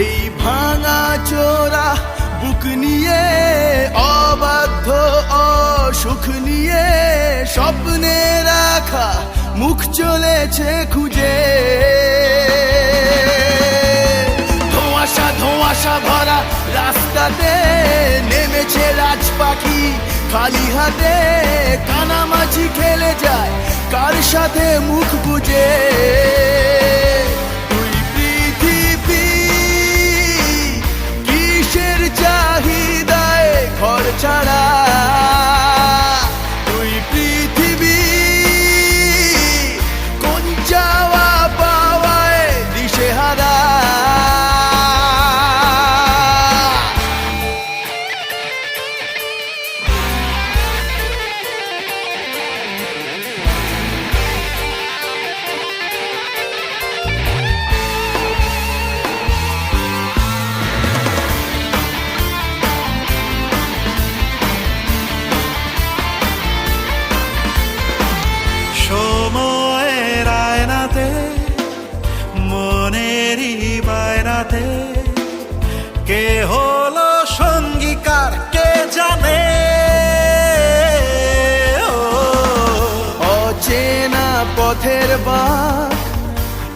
এই ভাঙা চোরা বুক নিয়ে, অবাধ্য অসুখ নিয়ে, স্বপ্নে রাখা মুখ চলেছে খুঁজে। ধোঁয়াশা ধোঁয়াশা ভরা রাস্তাতে নেমেছে রাজ পাখি খালি হাতে, কানামাছি খেলে যায় কার সাথে মুখ বুজে। তুই পৃথিবী কিসের চাহিদায় ঘর ছাড়া, তুই পৃথিবী কোন চাওয়া পাওয়ায় দিশেহারা। সময়ের আয়নাতে, মনেরই বায়নাতে, কে হলো সঙ্গীকার কে জানে। অচেনা পথের বাঁক,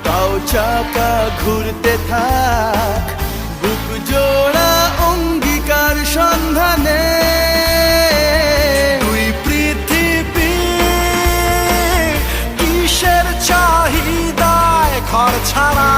তাও চাকা ঘুরতে থাক, বুক জোড়া অঙ্গীকার সন্ধানে। তুই পৃথিবী কিসের চাহিদায় ঘর ছাড়া,